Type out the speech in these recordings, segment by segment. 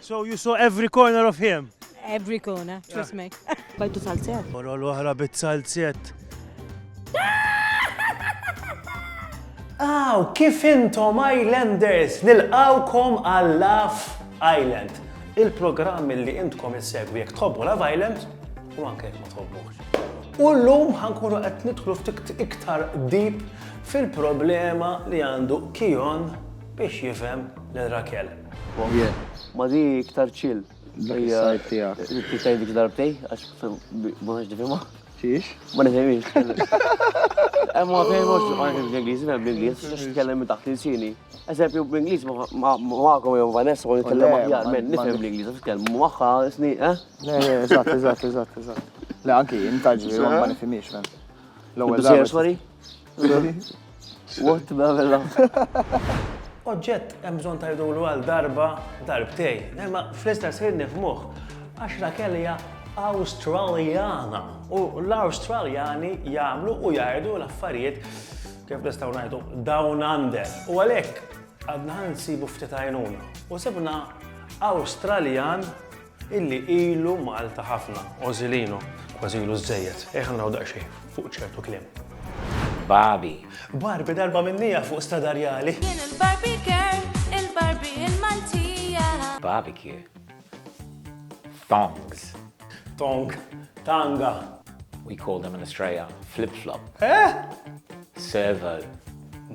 So you saw every corner of him? Every corner, trust me. Bajtu salzjat. Mora l-oħra bit-salziet. Kif intom Islanders nilqawkom għal Love Island. Il-programm li intkom issegwi jekk tħobbu Love Island u anke jekk ma tħobbux. U llum ħankunu qed nidħlu ftit iktar deep fil-problema li għandu Kion biex jifhem lil Rakel. Ma di iktar chill. Sajt tijak. Tijaj dik darbtej, għax ma nħġ nifima. Xiex? Ma nifimix. Ma fehmux, ma nifimx l-Inglis, nifhem l-Inglis, x nitkellem minn taħt l-insini. Eżempju, bl-Inglis ma'kom jew Vanessa u nitkellem aħjar, men nifhem l-Inglis, għax nitkellem magħha sni, Eżatt. Le, anki, intaġi, ma nifimix, men. L-ewwel sorry? What bavella? Oġġett hemm bżonn tgħidulu għal darba darbtej, imma fl-istess ħin nifhmuh għax Rakel hija Awstraljana u l-Awstraljani jagħmlu u jgħidu l-affarijiet kif nistgħu ngħidu down under. U għalhekk għadna nsibu ftit għajnuna u sibna Awstraljan illi ilu Malta ħafna, Ożilinu, kważi ilu żejjed. Ejħa naraw daqsxejn fuq ċertu kliem. Barbie. Barbie darba minnija fuq stadarjali. Jien il-Barbie girl, il-Barbie il-Maltija. Barbecue. Thongs. Tanga. We call them in Australia flip-flop. Servo.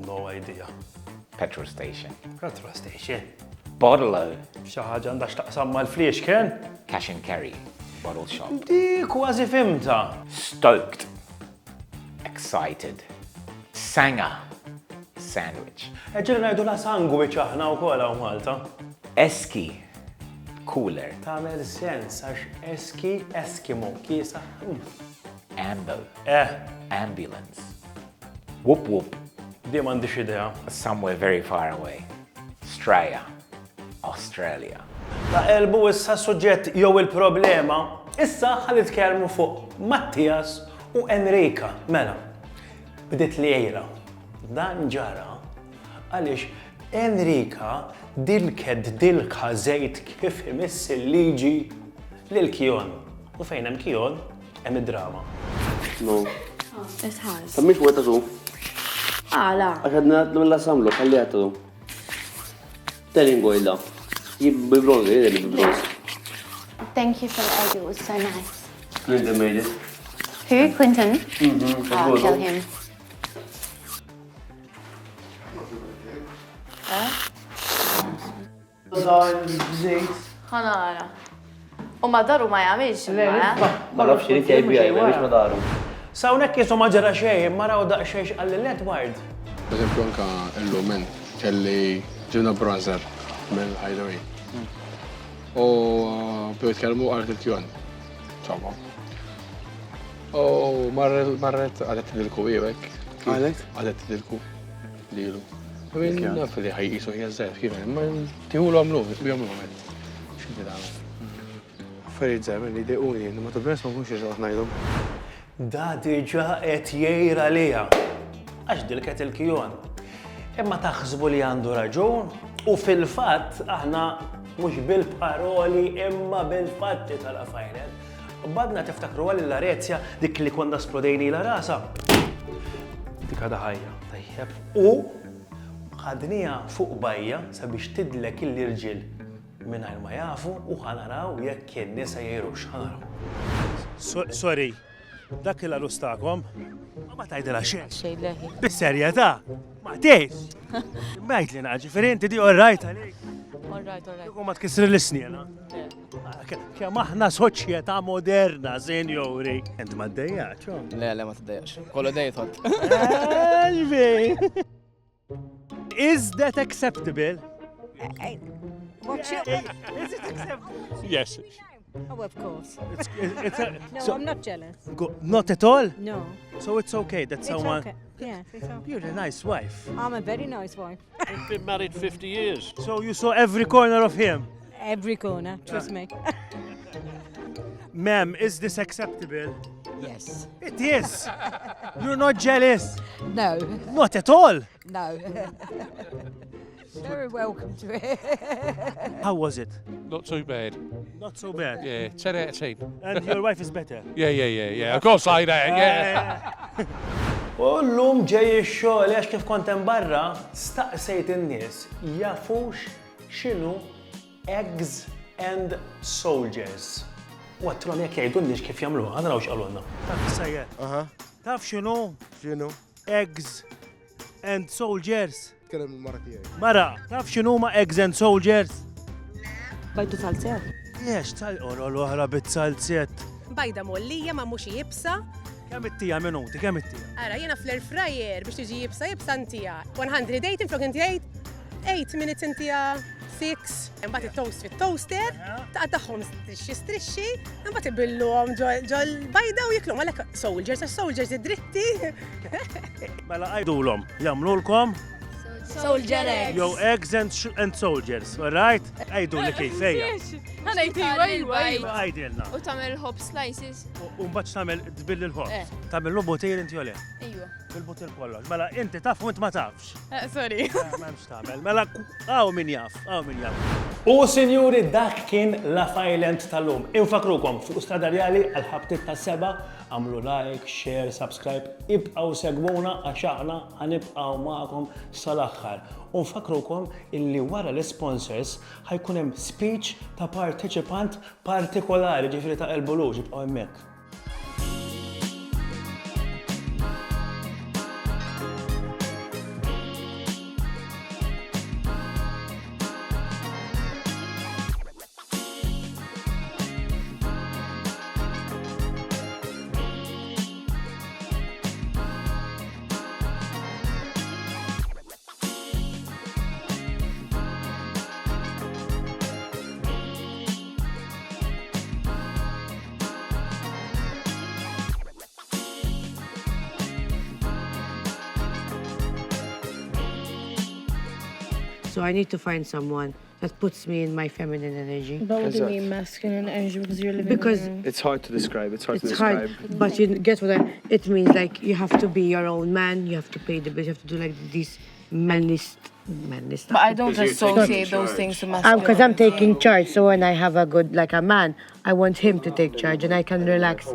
No idea. Petrol station. Petrol station. Bottle-o. Xi ħaġa għandha x'taqsam mal-fliex kien? Cash and carry. Bottle shop. Di kważi fimta. Stoked. Excited. Sanger. Sandwich. Ġiri ngħidu la sandwich aħna wkoll hawn Malta. Eski. Cooler. Tagħmel sens għax eski Eskimo kiesa. Ambo. Ambulance. Whoop whoop. Di m'għandix idea. Somewhere very far away. Australia. Australia. La elbu issa suġġett jew il-problema, issa ħanitkellmu fuq Mattias u Enrika. Mela, bdiet li ejra. Dan ġara għaliex Enrika dilka żejt kif imiss il-liġi lil Kion. U fejn hemm Kion, hemm id-drama. No. It has. Sammix weta su. La. Għadna l-la samlu, kalli għattu. Telling gojda. Jib bibronzi, jideli bibronzi. Thank you for the egg, it was so nice. Clinton made it. Who? Clinton? I'll kill him. ħanara. U ma daru ma jgħamilx ma. Ma nafx li tjajbi għajna, biex ma daru. Sawnek jisu ma ġara xejn, ma raw daqsxejn għall Edward. Eżempju anka l-lumen kelli ġibna bronzer minn Hideaway. U bħu jitkellmu għalet il-kjon. ċabba. U marret għalet dilku jibek. Għalet? Għalet dilku. Lilu. Għamin naf li ħajjisu ħjazzet kif ma tiħulu għamlu, jgħamlu għamet. Xinti daħlu. Affarijiet zemmen li dequni, ma tabbens ma kunx jġaħt najdom. Da diġa qed jgħira liha. Għax dilket il-Kion. Imma taħsbu li għandu raġun u fil-fatt aħna mhux bil-paroli imma bil-fatti tal-affarijiet. Badna tiftakru għal l-Arezja dik li konna splodejni la rasa. Dik għada ħajja. Tajjeb. U ħadnija fuq bajja sabiex tidlek il-irġil mingħajr ma jafu u ħanaraw jekk kien nisa jgħirux. Ħanaraw. Sorry. Dak il-arus ta'kom, ma tajdela xejn. Xejn leħi. Bis-serjetà, ma tgħidx. Mejt li naġi, inti di all right għalik. All right. U ma tkissri l-isniena. Kemm aħna soċjetà moderna, senjori. Ent ma ddejjax, Le, ma t-dajjax. Kollu dejjot. Is that acceptable? What's your... Is it acceptable? Yes. Oh, of course. No, So- I'm not jealous. Not at all? No. So it's okay that It's someone... okay. Yes, it's okay. You're a nice wife. I'm a very nice wife. We've been married 50 years. So you saw every corner of him. Every corner, trust me. Ma'am, is this acceptable? Yes. It is. You're not jealous. No. Not at all. No. Very welcome to it. How was it? Not too bad. Not so bad. Yeah, 10 out of 10. And your wife is better. Yeah. Of course I that, yeah. U l-lum ġej ix-xogħol għax kif kont hemm barra, staqsejt in-nies jafux x'inhu eggs and soldiers. U għattilhom jekk jgħidulniex kif jagħmluha, naraw x'qalulna. Taf sajja. Taf x'inhu? X'inhu? Eggs and soldiers. Tkellem il-mara tiegħi. Mara, taf x'inhuma eggs and soldiers? Bajdu salzet. Jex tal-qora l-oħra bit-salziet. Bajda mollija ma mhux jibsa. Kemm it-tija minuti, kemm it-tija? Ara jiena fl-air fryer biex tiġi jibsa ntija. 180 flok inti 8 minutes intija 6. Imbagħad it-toast fit-toaster, taqtaħħom strixxi, imbagħad ibillhom ġol bajda u jiklhom għalhekk soldiers id-dritti. Mela għajdulhom, jagħmlulkom Soldier eggs. jew eggs and soldiers, all right? Għajdu li kif ejja. Għajdilna. U tagħmel hop slices. U mbagħad tagħmel tbill il-ħobb. Tagħmel lu butir inti jole. Ejwa. Bil-butir kollox. Mela inti taf u int ma tafx. Sorry. M'hemmx tagħmel. Mela għaw min jaf, U sinjuri dak kien Love Island tal-lum. Infakrukom fuq Stradarjali għal-ħabtit ta' seba, għamlu like, share, subscribe, ibqaw segwuna għax aħna ħanibqaw magħkom sal-aħħar. U nfakrukom illi wara l-sponsors ħajkun hemm speech ta' parteċipant partikolari ġifieri ta' elbulux ibqaw hemmhekk. So I need to find someone that puts me in my feminine energy. But what do you mean masculine energy? Because you're living Because It's hard to describe. It's hard to it's describe. hard, but you get what it means. Like you have to be your own man. You have to pay the bills. You have to do like this manly stuff. But I don't associate those things to masculine. Because I'm taking charge. So when I have a good, like a man, I want him to take charge, and I can relax.